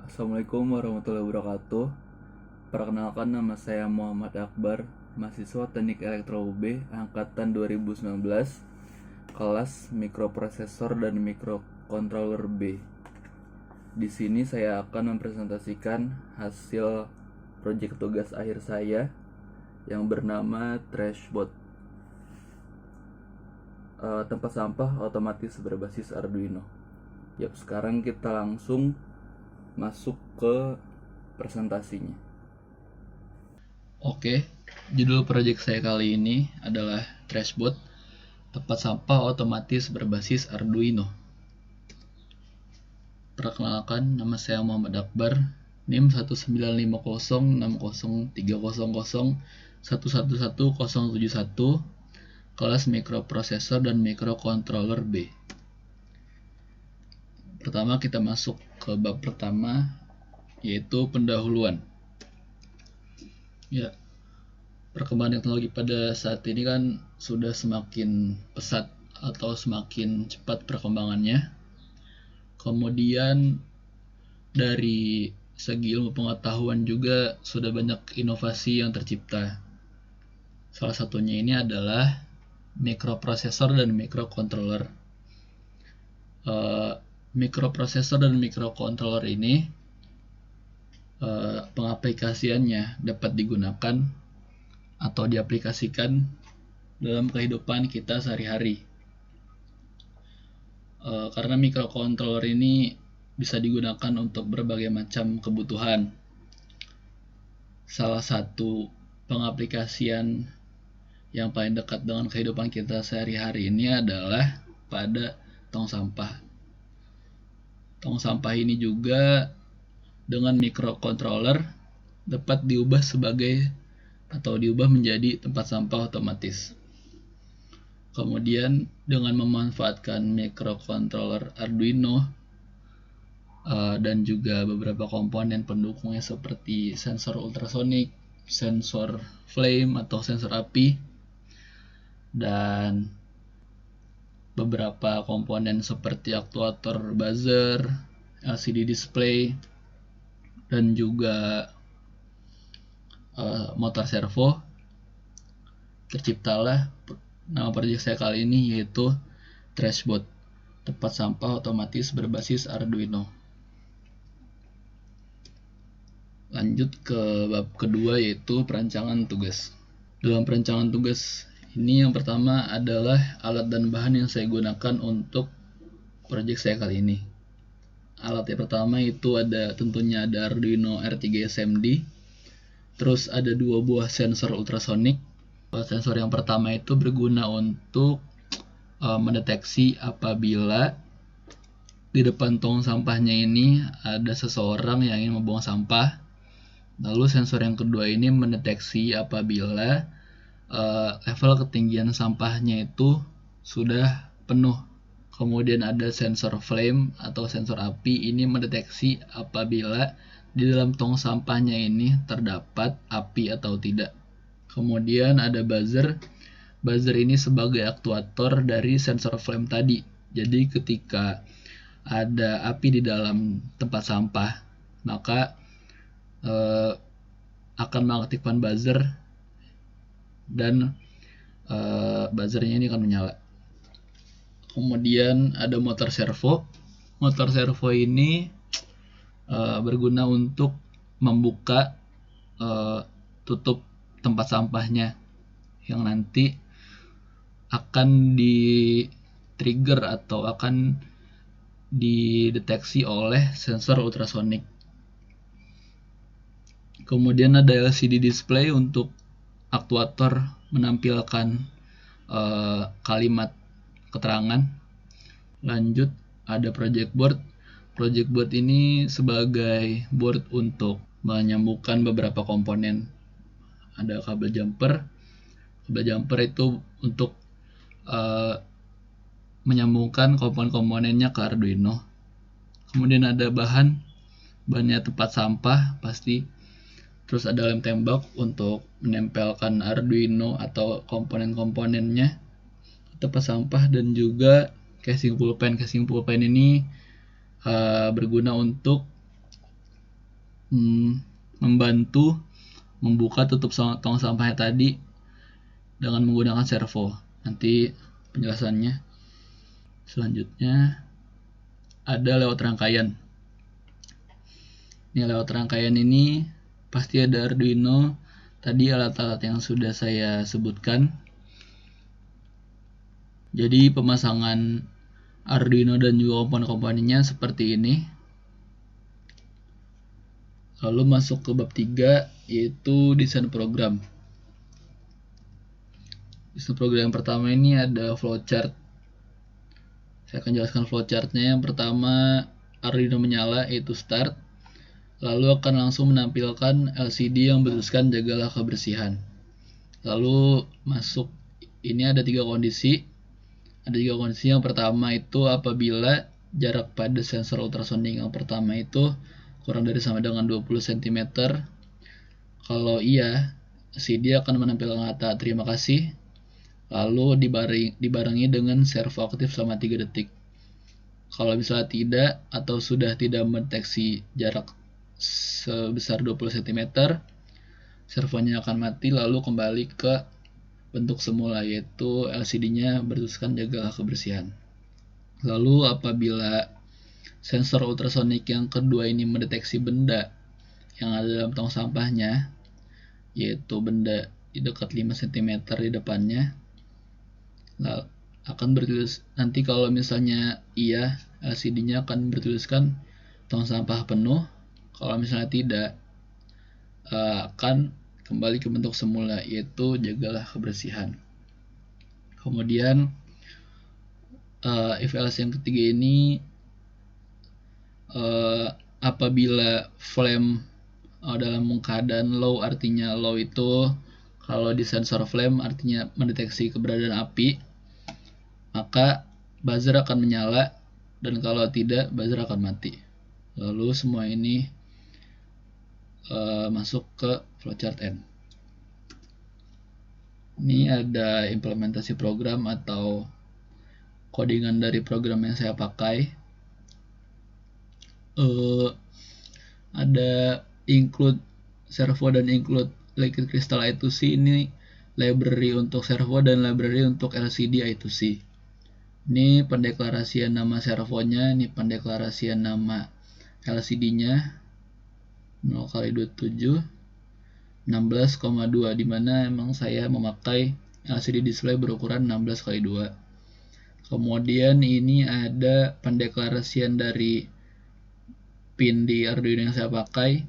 Assalamualaikum warahmatullahi wabarakatuh. Perkenalkan, nama saya Muhammad Akbar, mahasiswa Teknik Elektro UB angkatan 2019, kelas Mikroprosesor dan Mikrocontroller B. Di sini saya akan mempresentasikan hasil proyek tugas akhir saya yang bernama Trashbot, tempat sampah otomatis berbasis Arduino. Sekarang kita langsung masuk ke presentasinya. Oke, judul proyek saya kali ini adalah Trashbot, tempat sampah otomatis berbasis Arduino. Perkenalkan, nama saya Muhammad Akbar, NIM 195060300111071, kelas Mikroprosesor dan Mikrocontroller B. Pertama kita masuk ke bab pertama, yaitu pendahuluan. Ya, perkembangan teknologi pada saat ini kan sudah semakin pesat atau semakin cepat perkembangannya. Kemudian dari segi ilmu pengetahuan juga sudah banyak inovasi yang tercipta. Salah satunya ini adalah mikroprosesor dan mikrocontroller. Mikroprosesor dan mikrocontroller ini pengaplikasiannya dapat digunakan atau diaplikasikan dalam kehidupan kita sehari-hari. Karena mikrocontroller ini bisa digunakan untuk berbagai macam kebutuhan. Salah satu pengaplikasian yang paling dekat dengan kehidupan kita sehari-hari ini adalah pada tong sampah. Tong sampah ini juga dengan mikrocontroller dapat diubah menjadi tempat sampah otomatis. Kemudian dengan memanfaatkan mikrocontroller Arduino dan juga beberapa komponen pendukungnya seperti sensor ultrasonik, sensor flame atau sensor api, dan beberapa komponen seperti aktuator buzzer, LCD display, dan juga motor servo, terciptalah nama proyek saya kali ini, yaitu Trashbot, tempat sampah otomatis berbasis Arduino. Lanjut ke bab kedua, yaitu perancangan tugas. Dalam perancangan tugas ini, yang pertama adalah alat dan bahan yang saya gunakan untuk proyek saya kali ini. Alat yang pertama itu tentunya ada Arduino R3 SMD. Terus ada 2 buah sensor ultrasonik. Sensor yang pertama itu berguna untuk mendeteksi apabila di depan tong sampahnya ini ada seseorang yang ingin membuang sampah. Lalu sensor yang kedua ini mendeteksi apabila level ketinggian sampahnya itu sudah penuh. Kemudian ada sensor flame atau sensor api, ini mendeteksi apabila di dalam tong sampahnya ini terdapat api atau tidak. Kemudian ada buzzer. Buzzer ini sebagai aktuator dari sensor flame tadi. Jadi ketika ada api di dalam tempat sampah, maka akan mengaktifkan buzzer dan buzzernya ini akan menyala. Kemudian ada motor servo. Motor servo ini berguna untuk membuka tutup tempat sampahnya yang nanti akan di-trigger atau akan dideteksi oleh sensor ultrasonik. Kemudian ada LCD display untuk aktuator menampilkan kalimat keterangan. Lanjut ada project board. Project board ini sebagai board untuk menyambungkan beberapa komponen. Ada kabel jumper. Kabel jumper itu untuk menyambungkan komponen-komponennya ke Arduino. Kemudian ada bahannya tempat sampah pasti. Terus ada lem tembak untuk menempelkan Arduino atau komponen-komponennya tempat sampah, dan juga casing pulpen. Casing pulpen ini berguna untuk membantu membuka tutup tong sampahnya tadi dengan menggunakan servo. Nanti penjelasannya selanjutnya ada lewat rangkaian. Ini lewat rangkaian ini pasti ada Arduino, tadi alat-alat yang sudah saya sebutkan. Jadi pemasangan Arduino dan juga komponen-komponennya seperti ini. Lalu masuk ke bab 3, yaitu desain program. Desain program yang pertama ini ada flowchart. Saya akan jelaskan flowchartnya. Yang pertama, Arduino menyala, yaitu start. Lalu akan langsung menampilkan LCD yang bertuliskan jagalah kebersihan. Lalu masuk, ini ada 3 kondisi. Ada 3 kondisi. Yang pertama itu apabila jarak pada sensor ultrasonik yang pertama itu kurang dari sama dengan 20 cm. Kalau iya, LCD akan menampilkan kata terima kasih, lalu dibarengi dengan servo aktif selama 3 detik. Kalau misalnya tidak atau sudah tidak mendeteksi jarak sebesar 20 cm, servonya akan mati lalu kembali ke bentuk semula, yaitu LCD-nya bertuliskan jagalah kebersihan. Lalu apabila sensor ultrasonik yang kedua ini mendeteksi benda yang ada dalam tong sampahnya, yaitu benda di dekat 5 cm di depannya, akan bertulis nanti kalau misalnya iya, LCD-nya akan bertuliskan tong sampah penuh. Kalau misalnya tidak, akan kembali ke bentuk semula, yaitu jagalah kebersihan. Kemudian if else yang ketiga ini apabila flame dalam keadaan low, artinya low itu kalau di sensor flame artinya mendeteksi keberadaan api, maka buzzer akan menyala, dan kalau tidak buzzer akan mati. Lalu semua ini masuk ke flowchart N. Ini ada implementasi program atau codingan dari program yang saya pakai. Ada include servo dan include liquid crystal I2C. Ini library untuk servo dan library untuk LCD I2C. Ini pendeklarasian nama servonya, ini pendeklarasian nama LCD-nya 0x27 16,2, dimana emang saya memakai LCD display berukuran 16x2. Kemudian ini ada pendeklarasian dari pin di Arduino yang saya pakai.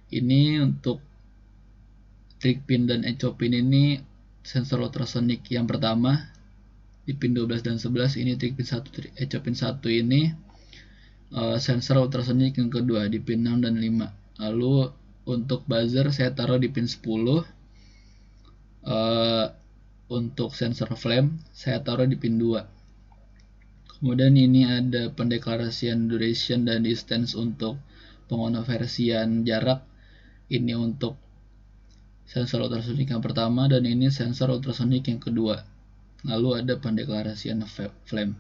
Ini untuk trig pin dan echo pin ini sensor ultrasonik yang pertama di pin 12 dan 11, ini trig pin 1, echo pin 1 ini sensor ultrasonik yang kedua di pin 6 dan 5. Lalu untuk buzzer saya taruh di pin 10. Untuk sensor flame saya taruh di pin 2. Kemudian ini ada pendeklarasian duration dan distance untuk pengonversian jarak. Ini untuk sensor ultrasonik yang pertama dan ini sensor ultrasonik yang kedua. Lalu ada pendeklarasian flame.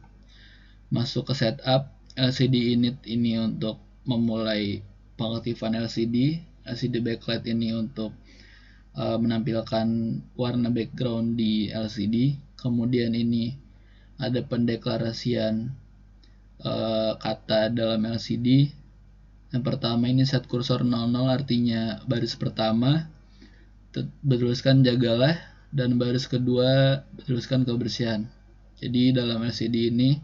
Masuk ke setup, LCD init ini untuk memulai pengaktifan LCD. LCD backlight ini untuk menampilkan warna background di LCD. Kemudian ini ada pendeklarasian kata dalam LCD. Yang pertama ini set kursor 00, artinya baris pertama bertuliskan jagalah, dan baris kedua bertuliskan kebersihan. Jadi dalam LCD ini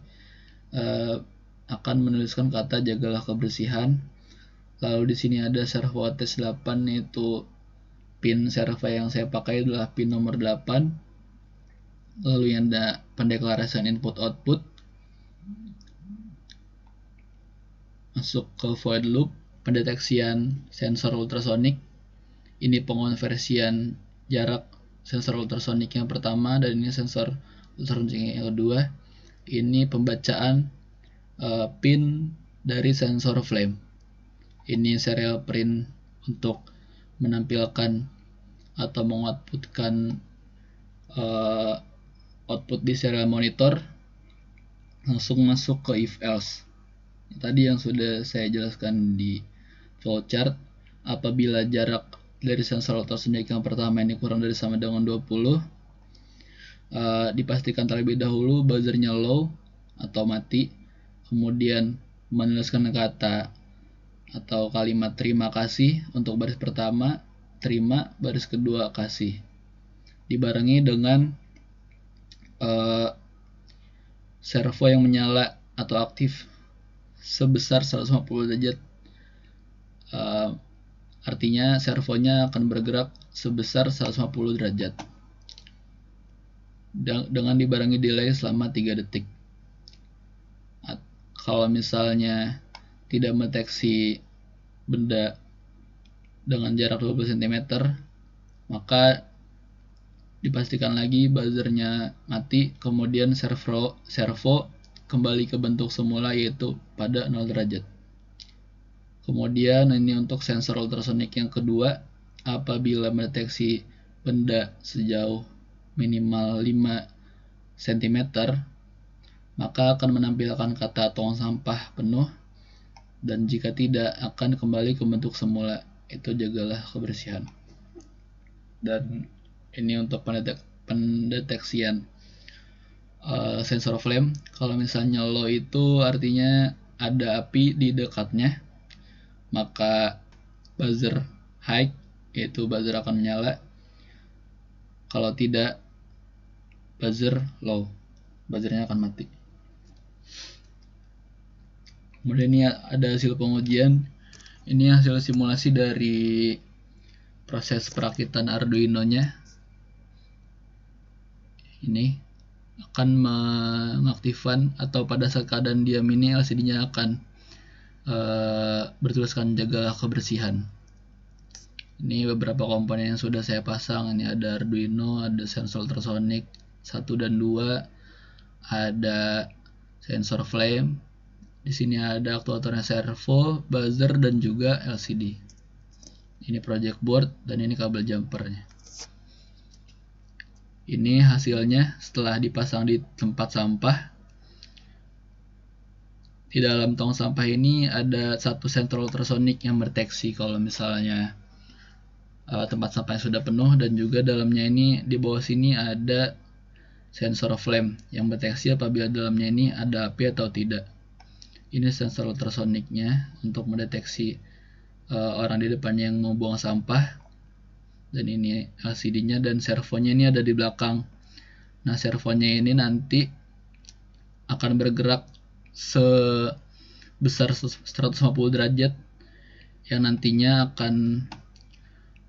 akan menuliskan kata jagalah kebersihan. Lalu di sini ada servo ATS8, itu pin servo yang saya pakai adalah pin nomor 8. Lalu yang ada pendeklarasian input output. Masuk ke void loop, pendeteksian sensor ultrasonik. Ini pengonversian jarak sensor ultrasonik yang pertama dan ini sensor ultrasonik yang kedua. Ini pembacaan pin dari sensor flame. Ini serial print untuk menampilkan atau mengoutputkan output di serial monitor. Langsung masuk ke if else. Tadi yang sudah saya jelaskan di flowchart. apabila jarak dari sensor ultrasonic yang pertama ini kurang dari sama dengan 20, dipastikan terlebih dahulu buzzernya low atau mati, kemudian menuliskan kata atau kalimat terima kasih untuk baris pertama, terima, baris kedua kasih, dibarengi dengan servo yang menyala atau aktif sebesar 150 derajat. Artinya servonya akan bergerak sebesar 150 derajat dengan dibarengi delay selama 3 detik. Kalau misalnya tidak mendeteksi benda dengan jarak 20 cm, maka dipastikan lagi buzzernya mati, kemudian servo kembali ke bentuk semula, yaitu pada 0 derajat. Kemudian ini untuk sensor ultrasonic yang kedua, apabila mendeteksi benda sejauh minimal 5 cm, maka akan menampilkan kata tong sampah penuh, dan jika tidak akan kembali ke bentuk semula, itu jagalah kebersihan. Dan ini untuk pendeteksian sensor flame. Kalau misalnya low itu artinya ada api di dekatnya, maka buzzer high, yaitu buzzer akan menyala. Kalau tidak, buzzer low, buzzernya akan mati. Kemudian ini ada hasil pengujian. Ini hasil simulasi dari proses perakitan Arduino-nya. Ini akan mengaktifkan, atau pada saat keadaan diam ini LCD-nya akan bertuliskan jaga kebersihan. Ini beberapa komponen yang sudah saya pasang. Ini ada Arduino, ada sensor ultrasonic 1 dan 2, ada sensor flame. Di sini ada aktuatornya servo, buzzer, dan juga LCD. Ini project board, dan ini kabel jumpernya. Ini hasilnya setelah dipasang di tempat sampah. Di dalam tong sampah ini ada satu sensor ultrasonic yang mendeteksi kalau misalnya tempat sampahnya sudah penuh, dan juga dalamnya ini, di bawah sini ada sensor flame yang mendeteksi apabila dalamnya ini ada api atau tidak. Ini sensor ultrasoniknya untuk mendeteksi orang di depannya yang mau buang sampah, dan ini LCD-nya, dan servonya ini ada di belakang. Nah, servonya ini nanti akan bergerak sebesar 150 derajat yang nantinya akan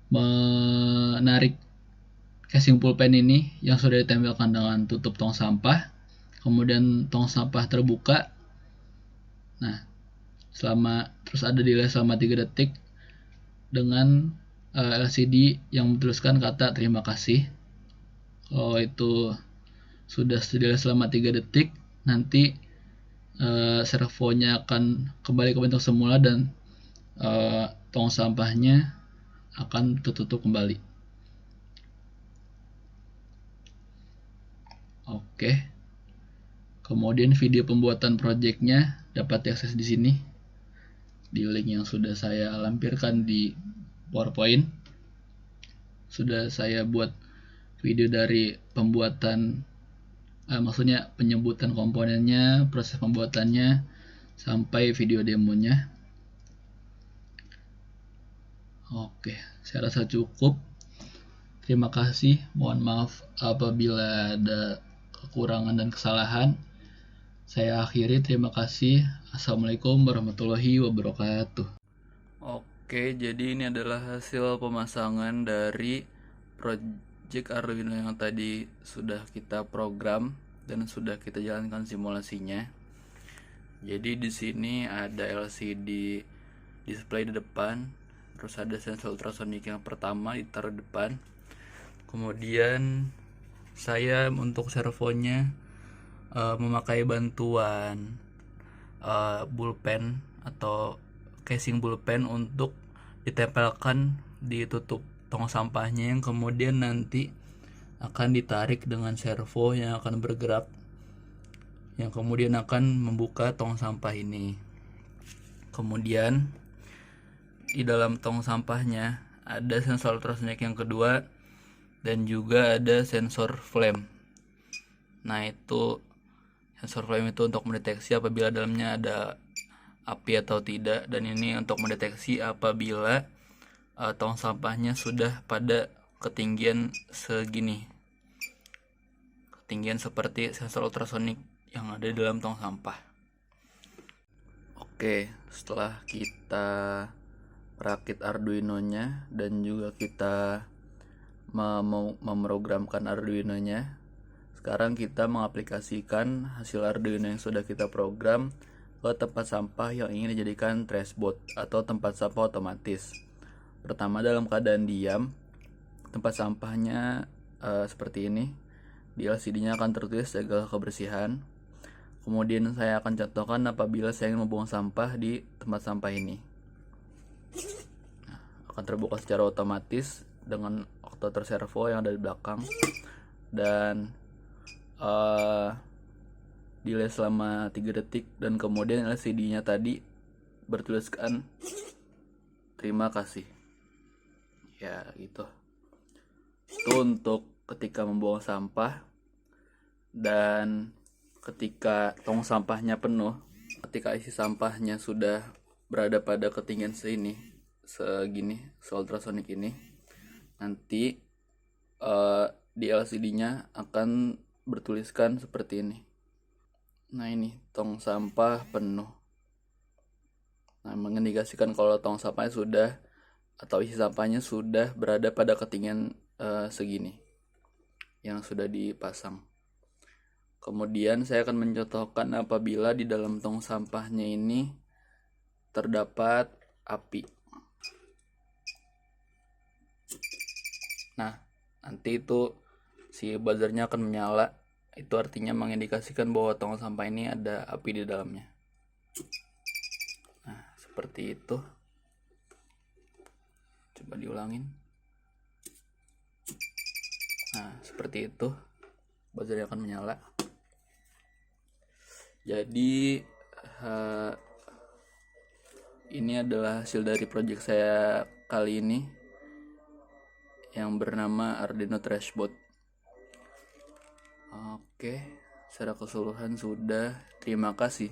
menarik casing pulpen ini yang sudah ditempelkan dengan tutup tong sampah. Kemudian tong sampah terbuka. Nah, terus ada delay selama 3 detik dengan LCD yang menuliskan kata terima kasih. Kalau itu sudah delay selama 3 detik, nanti servonya akan kembali ke bentuk semula, dan tong sampahnya akan tertutup kembali. Oke. Kemudian video pembuatan projectnya dapat diakses di sini, di link yang sudah saya lampirkan di PowerPoint. Sudah saya buat video dari pembuatan, maksudnya penyebutan komponennya, proses pembuatannya, sampai video demonya. Oke, saya rasa cukup. Terima kasih. Mohon maaf apabila ada kekurangan dan kesalahan. Saya akhiri, terima kasih. Assalamualaikum warahmatullahi wabarakatuh. Oke, jadi ini adalah hasil pemasangan dari project Arduino yang tadi sudah kita program dan sudah kita jalankan simulasinya. Jadi di sini ada LCD display di depan, terus ada sensor ultrasonic yang pertama ditaruh depan. Kemudian saya untuk servonya memakai bantuan bullpen atau casing bullpen untuk ditempelkan di tutup tong sampahnya, yang kemudian nanti akan ditarik dengan servo yang akan bergerak, yang kemudian akan membuka tong sampah ini. Kemudian di dalam tong sampahnya ada sensor ultrasonik yang kedua dan juga ada sensor flame. Nah, itu sensor flame itu untuk mendeteksi apabila dalamnya ada api atau tidak, dan ini untuk mendeteksi apabila tong sampahnya sudah pada ketinggian segini, ketinggian seperti sensor ultrasonik yang ada di dalam tong sampah. Oke, setelah kita rakit Arduino-nya dan juga kita memprogramkan Arduino-nya, sekarang kita mengaplikasikan hasil Arduino yang sudah kita program ke tempat sampah yang ingin dijadikan trash bot atau tempat sampah otomatis. Pertama, dalam keadaan diam, tempat sampahnya seperti ini. Di LCD-nya akan tertulis segala kebersihan. Kemudian saya akan contohkan apabila saya ingin membuang sampah di tempat sampah ini. Nah, akan terbuka secara otomatis dengan oktator servo yang ada di belakang, dan delay selama 3 detik, dan kemudian LCD-nya tadi bertuliskan terima kasih. Ya, gitu. Itu untuk ketika membuang sampah. Dan ketika tong sampahnya penuh, ketika isi sampahnya sudah berada pada ketinggian segini, ultrasonik ini, nanti di LCD-nya akan bertuliskan seperti ini. Nah, ini tong sampah penuh. Nah, mengindikasikan kalau tong sampahnya sudah atau isi sampahnya sudah berada pada ketinggian segini yang sudah dipasang. Kemudian saya akan mencontohkan apabila di dalam tong sampahnya ini terdapat api. Nah, nanti itu si buzzernya akan menyala. Itu artinya mengindikasikan bahwa tong sampah ini ada api di dalamnya. Nah, seperti itu. Coba diulangin. Nah, seperti itu. Buzzernya akan menyala. Jadi ini adalah hasil dari project saya kali ini yang bernama Arduino Trashbot. Oke, secara keseluruhan sudah. Terima kasih.